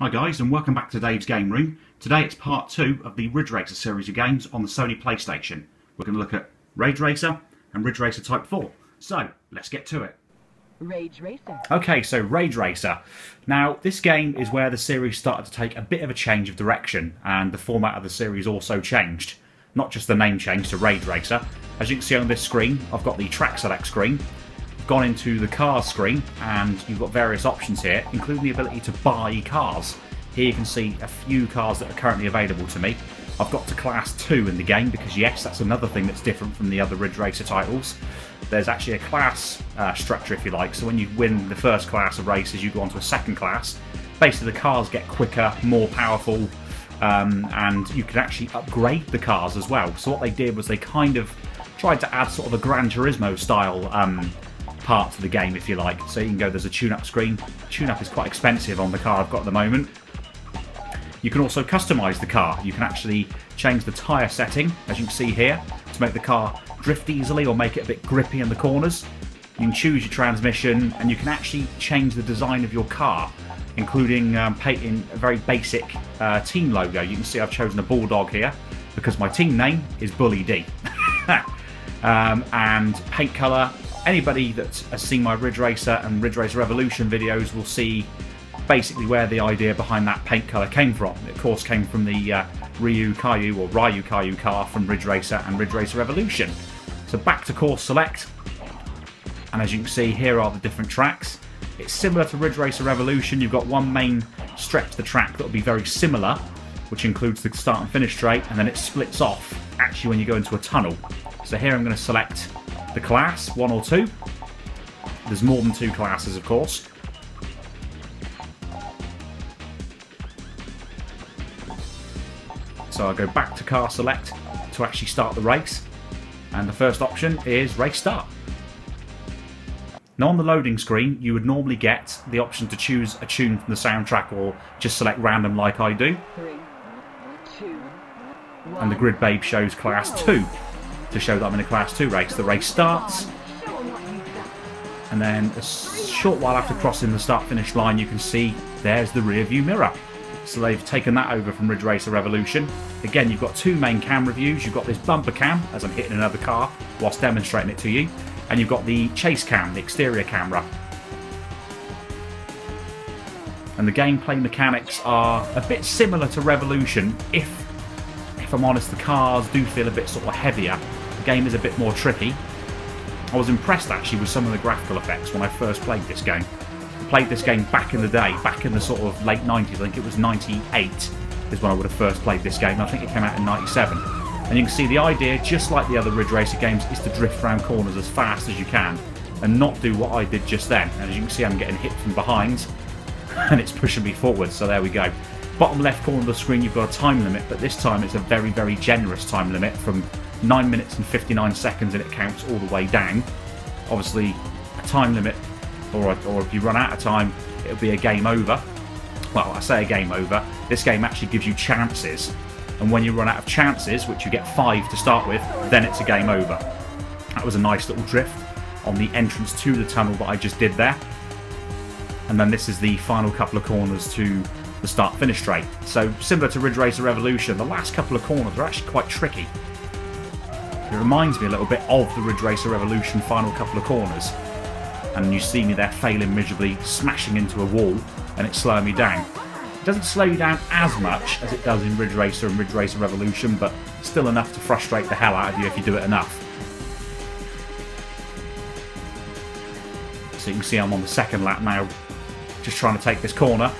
Hi guys, and welcome back to Dave's Game Room. Today it's part 2 of the Ridge Racer series of games on the Sony PlayStation. We're going to look at Ridge Racer and Ridge Racer Type 4. So, let's get to it. Ridge Racer. Okay, so Ridge Racer. Now, this game is where the series started to take a bit of a change of direction, and the format of the series also changed. Not just the name changed to Ridge Racer. As you can see on this screen, I've got the track select screen. Gone into the cars screen, and you've got various options here, including the ability to buy cars. Here you can see a few cars that are currently available to me. I've got to Class 2 in the game because yes, that's another thing that's different from the other Ridge Racer titles. There's actually a class structure, if you like, so when you win the first class of races you go on to a second class. Basically the cars get quicker, more powerful, and you can actually upgrade the cars as well. So what they did was they kind of tried to add sort of a Gran Turismo style part to the game, if you like. So you can go, there's a tune-up screen. Tune-up is quite expensive on the car I've got at the moment. You can also customise the car. You can actually change the tyre setting, as you can see here, to make the car drift easily or make it a bit grippy in the corners. You can choose your transmission, and you can actually change the design of your car, including painting a very basic team logo. You can see I've chosen a bulldog here because my team name is Bully D. And paint colour. Anybody that has seen my Ridge Racer and Ridge Racer Revolution videos will see basically where the idea behind that paint colour came from. It of course came from the Ryu Caillou car from Ridge Racer and Ridge Racer Revolution. So back to course select, and as you can see here are the different tracks. It's similar to Ridge Racer Revolution. You've got one main stretch of the track that will be very similar, which includes the start and finish straight, and then it splits off actually when you go into a tunnel. So here I'm going to select the class, 1 or 2. There's more than 2 classes, of course. So I'll go back to car select to actually start the race. And the first option is race start. Now on the loading screen, you would normally get the option to choose a tune from the soundtrack or just select random like I do. 3, 2, 1. And the grid babe shows class 2 to show that I'm in a class 2 race. The race starts, and then a short while after crossing the start-finish line you can see there's the rear view mirror. So they've taken that over from Ridge Racer Revolution. Again, you've got 2 main camera views. You've got this bumper cam as I'm hitting another car whilst demonstrating it to you, and you've got the chase cam, the exterior camera. And the gameplay mechanics are a bit similar to Revolution. If I'm honest, the cars do feel a bit sort of heavier. The game is a bit more tricky. I was impressed actually with some of the graphical effects when I first played this game. I played this game back in the day, back in the sort of late 90s. I think it was 98 is when I would have first played this game. I think it came out in 97. And you can see the idea, just like the other Ridge Racer games, is to drift around corners as fast as you can and not do what I did just then. And as you can see, I'm getting hit from behind and it's pushing me forward, so there we go. Bottom left corner of the screen you've got a time limit, but this time it's a very, very generous time limit from 9 minutes and 59 seconds, and it counts all the way down. Obviously a time limit, or if you run out of time, it'll be a game over. Well, I say a game over, this game actually gives you chances, and when you run out of chances, which you get 5 to start with, then it's a game over. That was a nice little drift on the entrance to the tunnel that I just did there. And then this is the final couple of corners to the start-finish straight. So similar to Ridge Racer Revolution, the last couple of corners are actually quite tricky. It reminds me a little bit of the Ridge Racer Revolution final couple of corners. And you see me there failing miserably, smashing into a wall, and it's slowing me down. It doesn't slow you down as much as it does in Ridge Racer and Ridge Racer Revolution, but still enough to frustrate the hell out of you if you do it enough. So you can see I'm on the second lap now, just trying to take this corner.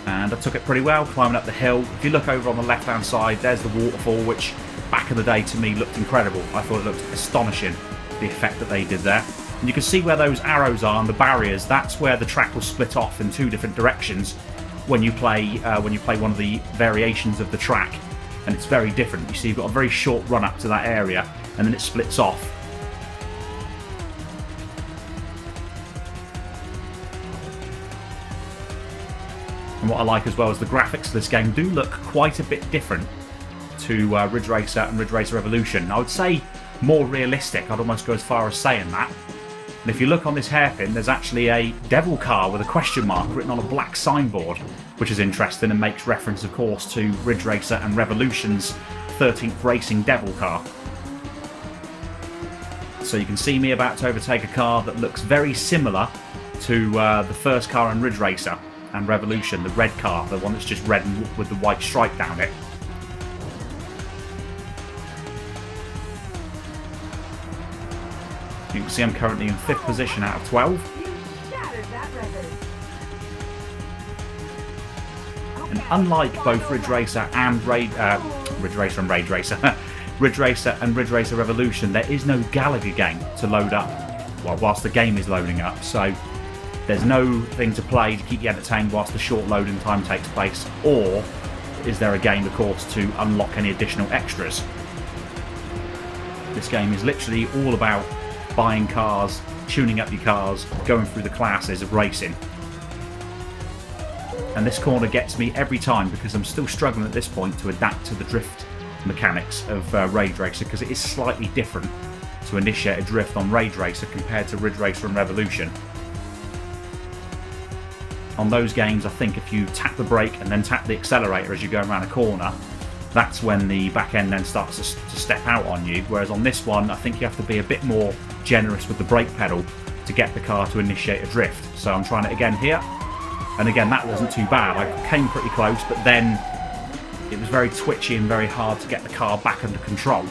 And I took it pretty well, climbing up the hill. If you look over on the left hand side, there's the waterfall, which back in the day to me looked incredible. I thought it looked astonishing, the effect that they did there. And you can see where those arrows are and the barriers. That's where the track will split off in 2 different directions when you play one of the variations of the track, and it's very different. You see you've got a very short run up to that area, and then it splits off. And what I like as well is the graphics of this game do look quite a bit different to Ridge Racer and Ridge Racer Revolution. I would say more realistic. I'd almost go as far as saying that. And if you look on this hairpin, there's actually a devil car with a question mark written on a black signboard, which is interesting and makes reference, of course, to Ridge Racer and Revolution's 13th Racing devil car. So you can see me about to overtake a car that looks very similar to the first car in Ridge Racer and Revolution, the red car, the one that's just red with the white stripe down it. You can see I'm currently in 5th position out of 12. And unlike both Ridge Racer and Rage Racer and Ridge Racer Revolution, there is no Gallagher game to load up whilst the game is loading up. So there's no thing to play to keep you entertained whilst the short loading time takes place, or is there a game, of course, to unlock any additional extras. This game is literally all about buying cars, tuning up your cars, going through the classes of racing. And this corner gets me every time because I'm still struggling at this point to adapt to the drift mechanics of Rage Racer, because it is slightly different to initiate a drift on Rage Racer compared to Ridge Racer and Revolution. On those games, I think if you tap the brake and then tap the accelerator as you go around a corner, that's when the back end then starts to step out on you. Whereas on this one, I think you have to be a bit more generous with the brake pedal to get the car to initiate a drift. So I'm trying it again here. And again, that wasn't too bad. I came pretty close, but then it was very twitchy and very hard to get the car back under control.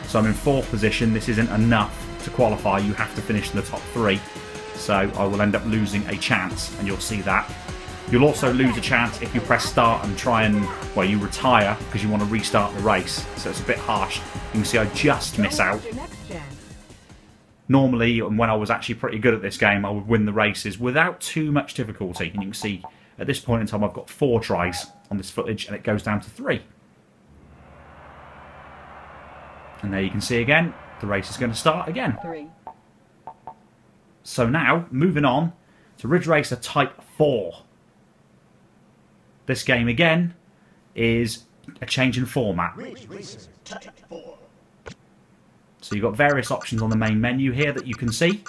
So I'm in 4th position. This isn't enough to qualify. You have to finish in the top 3. So I will end up losing a chance, and you'll see that. You'll also lose a chance if you press start and try and, well, you retire because you want to restart the race. So it's a bit harsh. You can see I just miss out. Normally, when I was actually pretty good at this game, I would win the races without too much difficulty. And you can see at this point in time I've got 4 tries on this footage, and it goes down to 3. And there you can see again, the race is going to start again. 3. So now, moving on to Ridge Racer Type 4. This game again is a change in format. Ridge Racer Type 4. So you've got various options on the main menu here that you can see.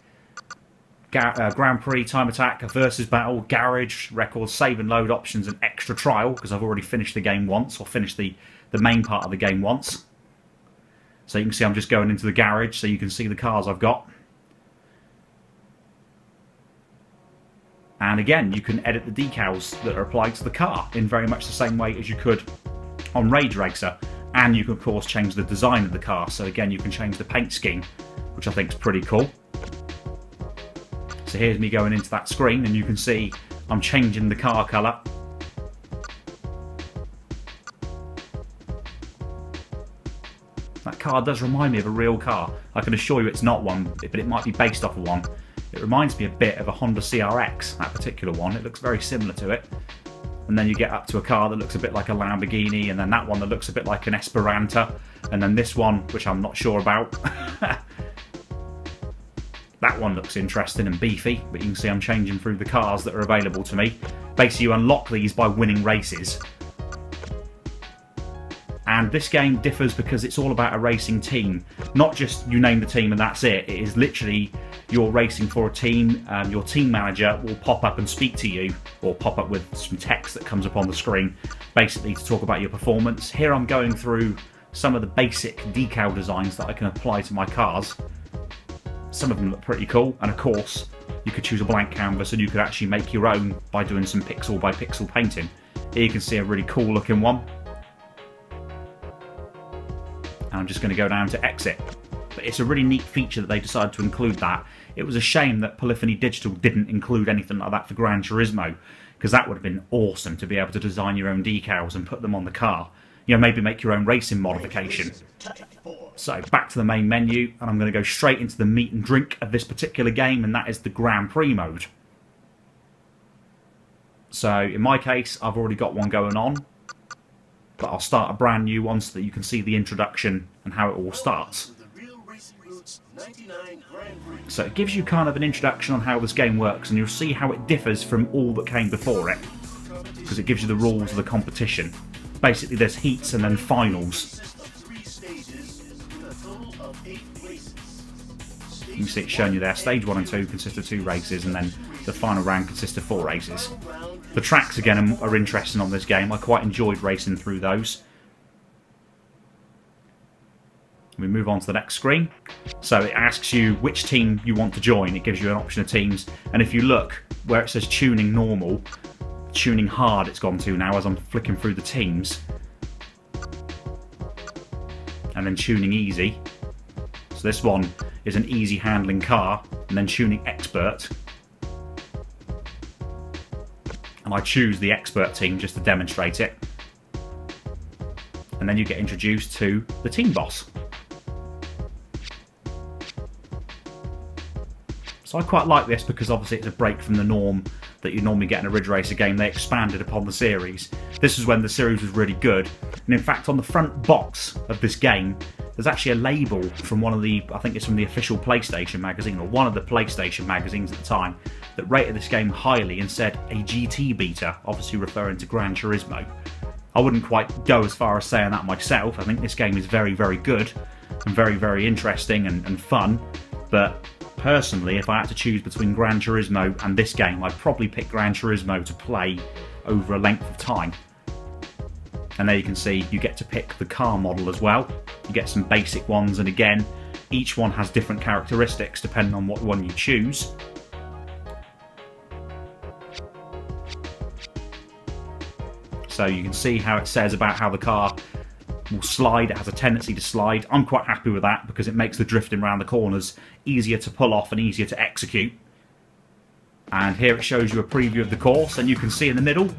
Grand Prix, Time Attack, Versus Battle, Garage, Record, Save and Load options, and Extra Trial, because I've already finished the game once, or finished the main part of the game once. So you can see I'm just going into the garage so you can see the cars I've got. And again, you can edit the decals that are applied to the car in very much the same way as you could on Rage Racer. And you can, of course, change the design of the car. So again, you can change the paint scheme, which I think is pretty cool. So here's me going into that screen, and you can see I'm changing the car colour. That car does remind me of a real car. I can assure you it's not one, but it might be based off of one. It reminds me a bit of a Honda CRX, that particular one. It looks very similar to it. And then you get up to a car that looks a bit like a Lamborghini, and then that one that looks a bit like an Esperanza, and then this one, which I'm not sure about. That one looks interesting and beefy, but you can see I'm changing through the cars that are available to me. Basically, you unlock these by winning races. And this game differs because it's all about a racing team. Not just you name the team and that's it. It is literally you're racing for a team. Your team manager will pop up and speak to you, or pop up with some text that comes up on the screen, basically to talk about your performance. Here I'm going through some of the basic decal designs that I can apply to my cars. Some of them look pretty cool, and of course you could choose a blank canvas and you could actually make your own by doing some pixel by pixel painting. Here you can see a really cool looking one. I'm just going to go down to exit. But it's a really neat feature that they decided to include that. It was a shame that Polyphony Digital didn't include anything like that for Gran Turismo, because that would have been awesome to be able to design your own decals and put them on the car. You know, maybe make your own racing modification. So back to the main menu, and I'm going to go straight into the meat and drink of this particular game, and that is the Grand Prix mode. So in my case, I've already got one going on, but I'll start a brand new one so that you can see the introduction and how it all starts. So it gives you kind of an introduction on how this game works, and you'll see how it differs from all that came before it, because it gives you the rules of the competition. Basically there's heats and then finals. You can see it's showing you there. Stage 1 and 2 consist of 2 races, and then the final round consists of 4 races. The tracks, again, are interesting on this game. I quite enjoyed racing through those. We move on to the next screen. So it asks you which team you want to join. It gives you an option of teams. And if you look where it says tuning normal, tuning hard it's gone to now as I'm flicking through the teams. And then tuning easy. So this one is an easy handling car. And then tuning expert. And I choose the expert team just to demonstrate it. And then you get introduced to the team boss. So I quite like this because obviously it's a break from the norm that you normally get in a Ridge Racer game. They expanded upon the series. This is when the series was really good. And in fact, on the front box of this game, there's actually a label from one of the, I think it's from the official PlayStation magazine, or one of the PlayStation magazines at the time, that rated this game highly and said a GT beater, obviously referring to Gran Turismo. I wouldn't quite go as far as saying that myself. I think this game is very, very good and very, very interesting and fun. But personally, if I had to choose between Gran Turismo and this game, I'd probably pick Gran Turismo to play over a length of time. And there you can see you get to pick the car model as well. You get some basic ones, and again, each one has different characteristics depending on what one you choose. So you can see how it says about how the car will slide. It has a tendency to slide. I'm quite happy with that because it makes the drifting around the corners easier to pull off and easier to execute. And here it shows you a preview of the course, and you can see in the middle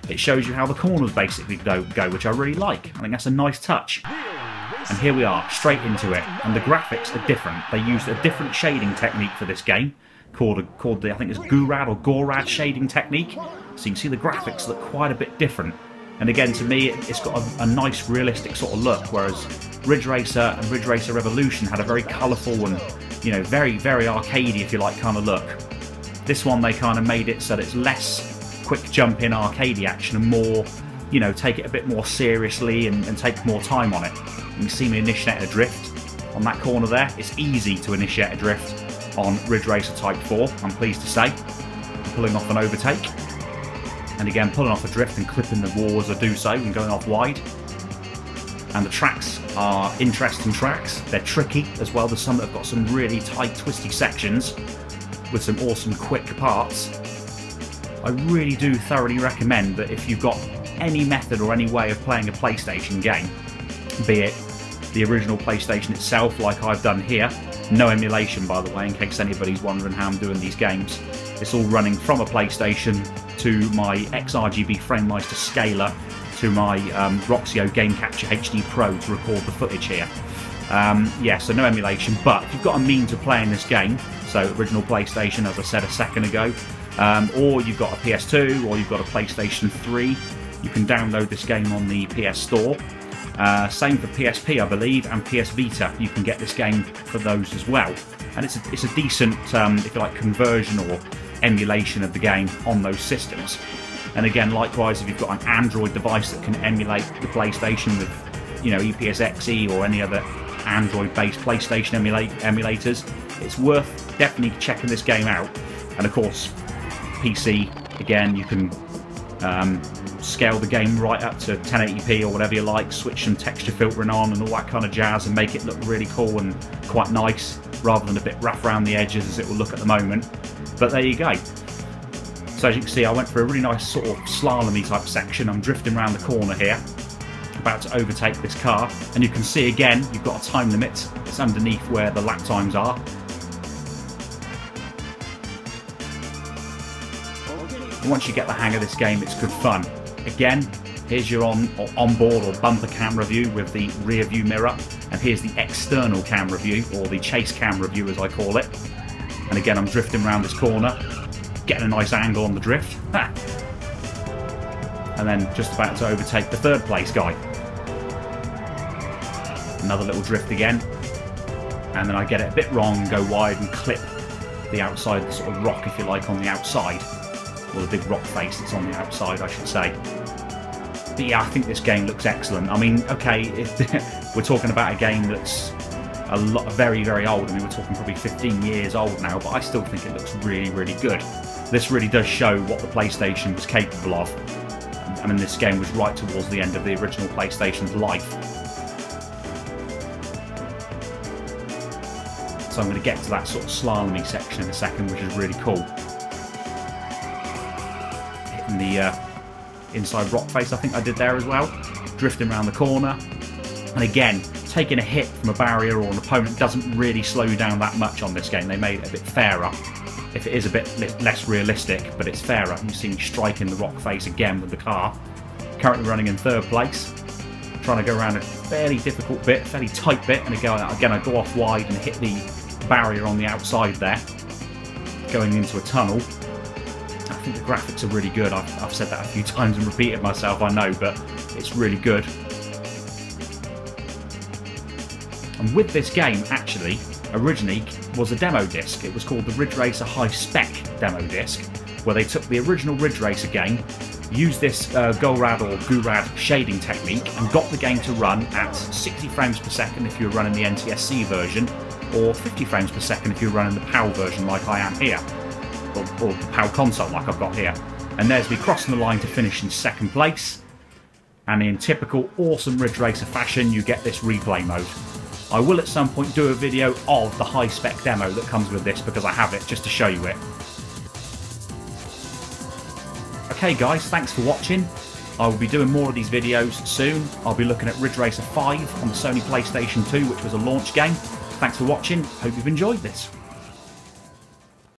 it shows you how the corners basically go, which I really like. I think that's a nice touch. And here we are, straight into it. And the graphics are different. They used a different shading technique for this game called the, I think it's Gurad or Gorad shading technique. So you can see the graphics look quite a bit different. And again, to me, it's got a nice, realistic sort of look, whereas Ridge Racer and Ridge Racer Revolution had a very colourful and, you know, very, very arcadey, if you like, kind of look. This one, they kind of made it so that it's less quick jump in arcadey action and more, you know, take it a bit more seriously and take more time on it. You can see me initiate a drift on that corner there. It's easy to initiate a drift on Ridge Racer Type 4, I'm pleased to say. I'm pulling off an overtake. And again, pulling off a drift and clipping the wall as I do so and going off wide. And the tracks are interesting tracks. They're tricky as well. There's some that have got some really tight, twisty sections with some awesome quick parts. I really do thoroughly recommend that if you've got any method or any way of playing a PlayStation game, be it the original PlayStation itself like I've done here, no emulation by the way, in case anybody's wondering how I'm doing these games. It's all running from a PlayStation to my XRGB FrameMeister scaler to my Roxio Game Capture HD Pro to record the footage here. Yeah, so no emulation, but if you've got a means of playing this game, so original PlayStation as I said a second ago, or you've got a PS2 or you've got a PlayStation 3, you can download this game on the PS Store. Same for PSP I believe, and PS Vita, you can get this game for those as well. And it's a decent, if you like, conversion or emulation of the game on those systems. And again, likewise, if you've got an Android device that can emulate the PlayStation with, you know, EPS-XE or any other Android-based PlayStation emulators, it's worth definitely checking this game out. And of course, PC, again, you can scale the game right up to 1080p or whatever you like, switch some texture filtering on and all that kind of jazz and make it look really cool and quite nice, rather than a bit rough around the edges as it will look at the moment. But there you go. So as you can see, I went for a really nice sort of slalom-y type section. I'm drifting around the corner here, about to overtake this car, and you can see again, you've got a time limit. It's underneath where the lap times are. And once you get the hang of this game, it's good fun. Again, here's your onboard or bumper camera view with the rear view mirror, and here's the external camera view, or the chase camera view as I call it. And again, I'm drifting around this corner, getting a nice angle on the drift. And then just about to overtake the third place guy. Another little drift again. And then I get it a bit wrong and go wide and clip the outside, the sort of rock, if you like, on the outside. Or the big rock face that's on the outside, I should say. But yeah, I think this game looks excellent. I mean, okay, we're talking about a game that's very, very old. I mean, we're talking probably 15 years old now, but I still think it looks really, really good. This really does show what the PlayStation was capable of. I mean, this game was right towards the end of the original PlayStation's life. So I'm going to get to that sort of slalomy section in a second, which is really cool. Hitting the inside rock face, I think I did there as well. Drifting around the corner. And again, taking a hit from a barrier or an opponent doesn't really slow you down that much on this game. They made it a bit fairer. If it is a bit less realistic, but it's fairer. You see me striking the rock face again with the car. Currently running in 3rd place. Trying to go around a fairly difficult bit, fairly tight bit, and again I go off wide and hit the barrier on the outside there, going into a tunnel. I think the graphics are really good. I've said that a few times and repeated myself, I know, but it's really good. And with this game, actually, originally was a demo disc. It was called the Ridge Racer High Spec demo disc, where they took the original Ridge Racer game, used this GORAD or GURAD shading technique, and got the game to run at 60 frames per second if you were running the NTSC version, or 50 frames per second if you're running the PAL version like I am here, or the PAL console like I've got here. And there's me crossing the line to finish in 2nd place, and in typical awesome Ridge Racer fashion you get this replay mode. I will at some point do a video of the high spec demo that comes with this because I have it just to show you it. Okay guys, thanks for watching. I will be doing more of these videos soon. I'll be looking at Ridge Racer 5 on the Sony PlayStation 2, which was a launch game. Thanks for watching, hope you've enjoyed this.